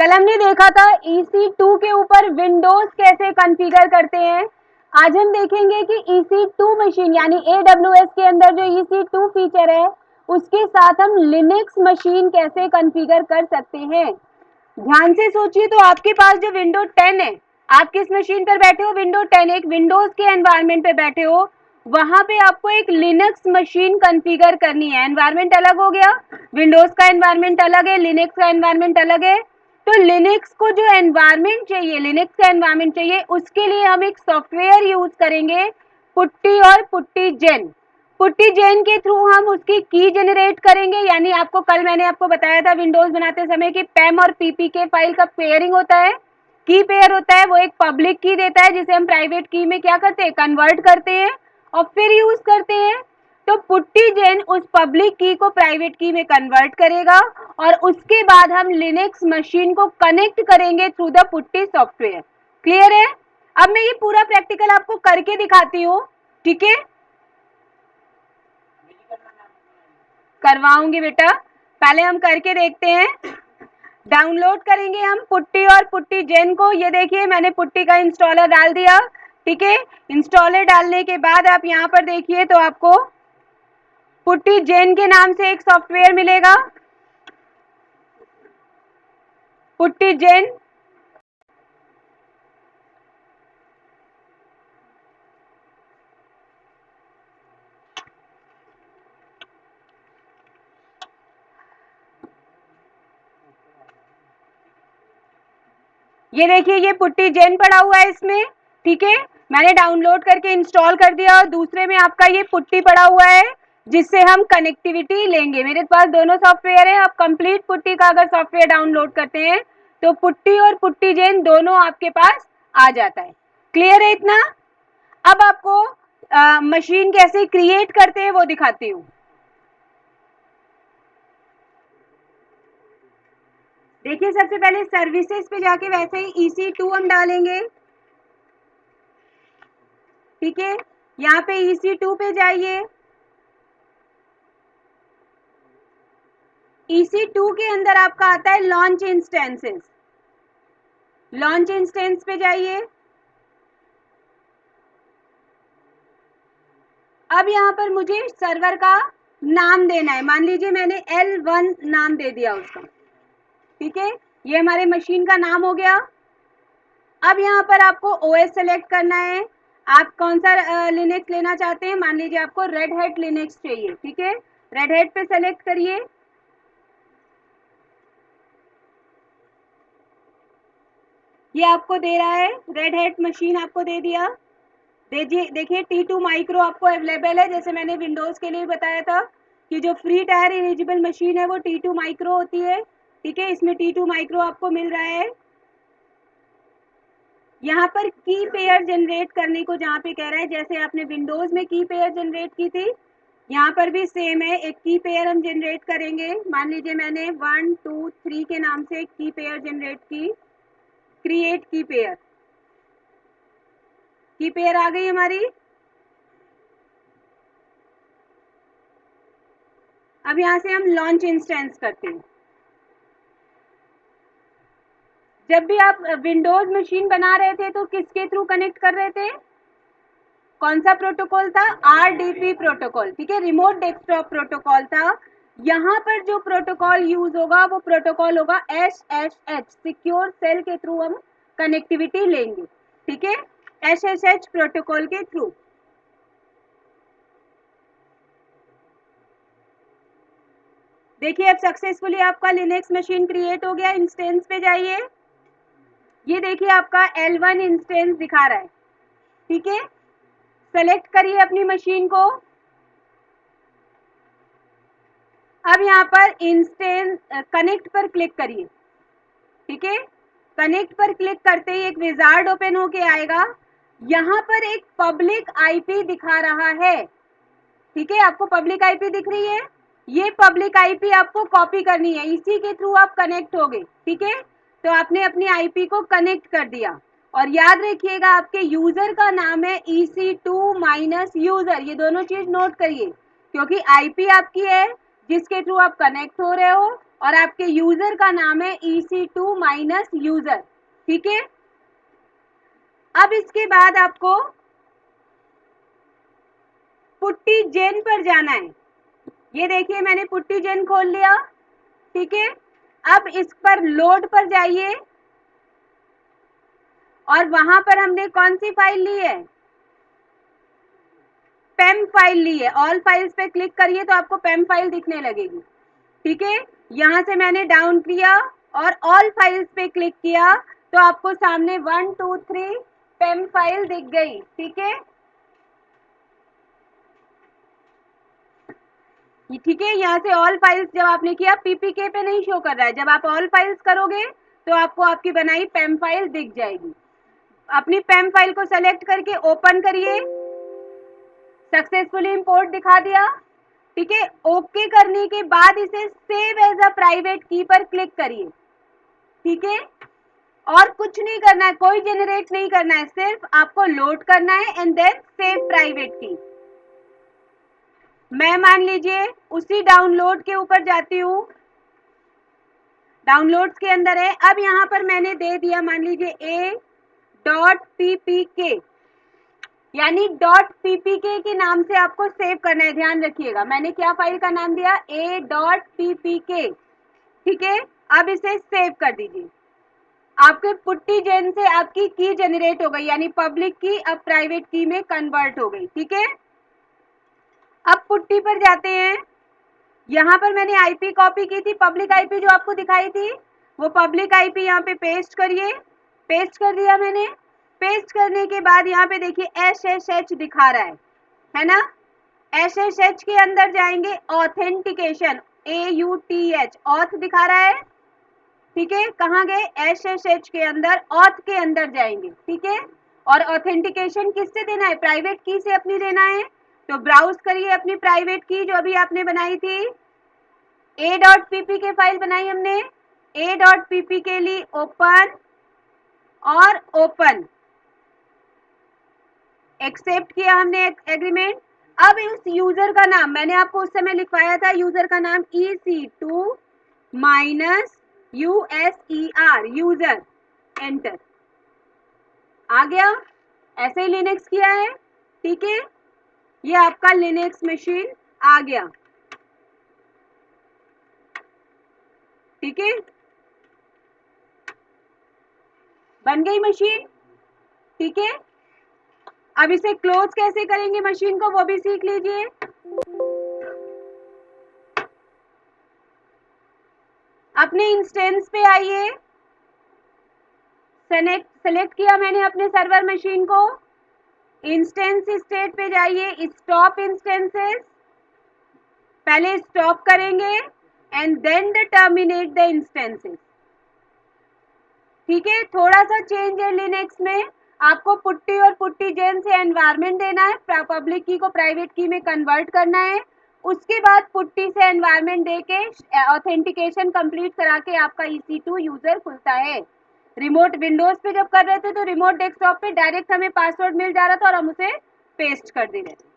कल हमने देखा था EC2 के ऊपर विंडोज कैसे कॉन्फ़िगर करते हैं। आज हम देखेंगे कि EC2 मशीन यानी AWS के अंदर जो EC2 फीचर है उसके साथ हम लिनक्स मशीन कैसे कॉन्फ़िगर कर सकते हैं। ध्यान से सोचिए, तो आपके पास जो विंडो 10 है, आप किस मशीन पर बैठे हो? विंडो 10, एक विंडोज के एनवायरनमेंट पे बैठे हो। वहां पे आपको एक लिनक्स मशीन कॉन्फ़िगर करनी है। एनवायरनमेंट अलग हो गया, विंडोज का एनवायरनमेंट अलग है, लिनक्स का एनवायरनमेंट अलग है। तो लिनक्स को जो एनवायरनमेंट चाहिए, लिनक्स का एनवायरनमेंट चाहिए, उसके लिए हम एक सॉफ्टवेयर यूज करेंगे, पुट्टी और पुट्टी जेन। पुट्टी जेन के थ्रू हम उसकी की जनरेट करेंगे। यानी आपको कल मैंने आपको बताया था विंडोज बनाते समय कि पैम और पीपीके फाइल का पेयरिंग होता है, की पेयर होता है। वो एक पब्लिक की देता है जिसे हम प्राइवेट की में क्या करते हैं, कन्वर्ट करते हैं और फिर यूज करते हैं। तो पुट्टी जेन उस पब्लिक की को प्राइवेट की में कन्वर्ट करेगा और उसके बाद हम लिनक्स मशीन को कनेक्ट करेंगे through the putty software. Clear है? अब मैं ये पूरा प्रैक्टिकल आपको करके दिखाती हूँ, ठीक है? करवाऊंगी बेटा, पहले हम करके देखते हैं। डाउनलोड करेंगे हम पुट्टी और पुट्टी जेन को। ये देखिए मैंने पुट्टी का इंस्टॉलर डाल दिया, ठीक है। इंस्टॉलर डालने के बाद आप यहाँ पर देखिए तो आपको पुट्टी जेन के नाम से एक सॉफ्टवेयर मिलेगा, पुट्टी जेन। ये देखिए ये पुट्टी जेन पड़ा हुआ है इसमें, ठीक है। मैंने डाउनलोड करके इंस्टॉल कर दिया और दूसरे में आपका ये पुट्टी पड़ा हुआ है जिससे हम कनेक्टिविटी लेंगे। मेरे पास दोनों सॉफ्टवेयर है। आप कंप्लीट पुट्टी का अगर सॉफ्टवेयर डाउनलोड करते हैं तो पुट्टी और पुट्टी जेन दोनों आपके पास आ जाता है। क्लियर है इतना? अब आपको मशीन कैसे क्रिएट करते हैं वो दिखाती हूँ। देखिए सबसे पहले सर्विसेज पे जाके वैसे ही EC2 हम डालेंगे, ठीक है। यहाँ पे EC2 पे जाइए। EC2 के अंदर आपका आता है लॉन्च इंस्टेंसेस। लॉन्च इंस्टेंस पे जाइए। अब यहाँ पर मुझे सर्वर का नाम देना है। मान लीजिए मैंने L1 नाम दे दिया उसका, ठीक है। ये हमारे मशीन का नाम हो गया। अब यहाँ पर आपको OS सेलेक्ट करना है। आप कौन सा लिनक्स लेना चाहते हैं? मान लीजिए आपको रेड हैट लिनक्स चाहिए, ठीक है। रेड हैट पे सेलेक्ट करिए। ये आपको दे रहा है, रेड हैट मशीन आपको दे दिया। देखिए T2 माइक्रो आपको अवेलेबल है। जैसे मैंने विंडोज के लिए बताया था कि जो फ्री टायर एलिजिबल मशीन है वो T2 माइक्रो होती है, ठीक है। इसमें T2 माइक्रो आपको मिल रहा है। यहाँ पर की पेयर जनरेट करने को जहाँ पे कह रहा है, जैसे आपने विंडोज में की पेयर जनरेट की थी, यहाँ पर भी सेम है। एक की पेयर हम जनरेट करेंगे। मान लीजिए मैंने 1 2 3 के नाम से एक की पेयर जनरेट की। क्रिएट की पेयर, की पेयर आ गई हमारी। अब यहाँ से हम लॉन्च इंस्टेंस करते हैं। जब भी आप विंडोज मशीन बना रहे थे तो किसके थ्रू कनेक्ट कर रहे थे? कौन सा प्रोटोकॉल था? RDP प्रोटोकॉल, ठीक है। रिमोट डेस्कटॉप प्रोटोकॉल था। यहाँ पर जो प्रोटोकॉल यूज होगा वो प्रोटोकॉल होगा SSH, सिक्योर सेल के थ्रू हम कनेक्टिविटी लेंगे, ठीक है। SSH प्रोटोकॉल के थ्रू। देखिए अब सक्सेसफुली आपका लिनक्स मशीन क्रिएट हो गया। इंस्टेंस पे जाइए। ये देखिए आपका L1 इंस्टेंस दिखा रहा है, ठीक है। सेलेक्ट करिए अपनी मशीन को। अब यहाँ पर इंस्टेंस कनेक्ट पर क्लिक करिए, ठीक है। कनेक्ट पर क्लिक करते ही एक विजार्ड ओपन होके आएगा। यहाँ पर एक पब्लिक आईपी दिखा रहा है, ठीक है। आपको पब्लिक आईपी दिख रही है? ये पब्लिक आईपी आपको कॉपी करनी है, इसी के थ्रू आप कनेक्ट होगे, ठीक है। तो आपने अपनी आईपी को कनेक्ट कर दिया और याद रखिएगा आपके यूजर का नाम है EC2 माइनस यूजर। ये दोनों चीज नोट करिए क्योंकि आईपी आपकी है जिसके थ्रू आप कनेक्ट हो रहे हो और आपके यूजर का नाम है EC2 माइनस यूजर। ठीक है, अब इसके बाद आपको पुट्टी जेन पर जाना है। ये देखिए मैंने पुट्टी जेन खोल लिया। ठीक है, अब इस पर लोड पर जाइए और वहां पर हमने कौन सी फाइल ली है, पेम फाइल ली है। ऑल फाइल्स पे क्लिक करिए तो आपको पेम फाइल दिखने लगेगी। ठीक है, यहां से मैंने डाउन किया और ऑल फाइल्स पे क्लिक किया तो आपको सामने 1 2 3 पेम फाइल दिख गई। ठीक है, ठीक है, यहाँ से ऑल फाइल्स जब आपने किया पीपीके पे नहीं शो कर रहा है, जब आप ऑल फाइल्स करोगे तो आपको आपकी बनाई पेम फाइल दिख जाएगी। अपनी पेम फाइल को सेलेक्ट करके ओपन करिए, सक्सेसफुली इंपोर्ट दिखा दिया। ठीक है, ओके करने के बाद इसे सेव एज अ प्राइवेट की पर क्लिक करिए। ठीक है, और कुछ नहीं करना है, कोई जनरेट नहीं करना है, सिर्फ आपको लोड करना है एंड देन सेव प्राइवेट की। मैं मान लीजिए उसी डाउनलोड के ऊपर जाती हूँ, डाउनलोड्स के अंदर है। अब यहाँ पर मैंने दे दिया मान लीजिए a.ppk, यानी .ppk के नाम से आपको सेव करना है। ध्यान रखिएगा मैंने क्या फाइल का नाम दिया, a.ppk। ठीक है, अब इसे सेव कर दीजिए। आपके पुट्टी जेन से आपकी की जनरेट हो गई, यानी पब्लिक की अब प्राइवेट की में कन्वर्ट हो गई। ठीक है, अब पुट्टी पर जाते हैं। यहाँ पर मैंने आईपी कॉपी की थी, पब्लिक आईपी जो आपको दिखाई थी, वो पब्लिक आईपी यहाँ पे पेस्ट करिए। पेस्ट कर दिया मैंने। पेस्ट करने के बाद यहाँ पे देखिए SSH दिखा रहा है ना। SSH के अंदर जाएंगे, ऑथेंटिकेशन AUTH ऑथ दिखा रहा है। ठीक है, कहाँ गए, SSH के अंदर, ऑथ के अंदर जाएंगे। ठीक है, और ऑथेंटिकेशन किससे देना है, प्राइवेट की से अपनी देना है। तो ब्राउज करिए अपनी प्राइवेट की जो अभी आपने बनाई थी, a.ppk फाइल बनाई हमने, a.ppk ली, ओपन और ओपन, एक्सेप्ट किया हमने एग्रीमेंट। अब उस यूजर का नाम मैंने आपको उस समय लिखवाया था, यूजर का नाम EC2 minus USER, user, enter, आ गया। ऐसे ही लिनक्स किया है। ठीक है, ये आपका लिनक्स मशीन आ गया। ठीक है, बन गई मशीन। ठीक है, अब इसे क्लोज कैसे करेंगे मशीन को वो भी सीख लीजिए। अपने इंस्टेंस पे आइए, सेलेक्ट किया मैंने अपने सर्वर मशीन को, इंस्टेंस स्टेट पे जाइए, स्टॉप इंस्टेंसेस, पहले स्टॉप करेंगे and then terminate the instances. ठीक है, थोड़ा सा चेंज है लिनक्स में, आपको पुट्टी और पुट्टी जेन से एनवायरमेंट देना है, पब्लिक की को प्राइवेट की में कन्वर्ट करना है, उसके बाद पुट्टी से एनवायरमेंट देके ऑथेंटिकेशन कंप्लीट करा के आपका EC2 यूजर खुलता है। रिमोट विंडोज पे जब कर रहे थे तो रिमोट डेस्कटॉप पे डायरेक्ट हमें पासवर्ड मिल जा रहा था और हम उसे पेस्ट कर दे रहे थे।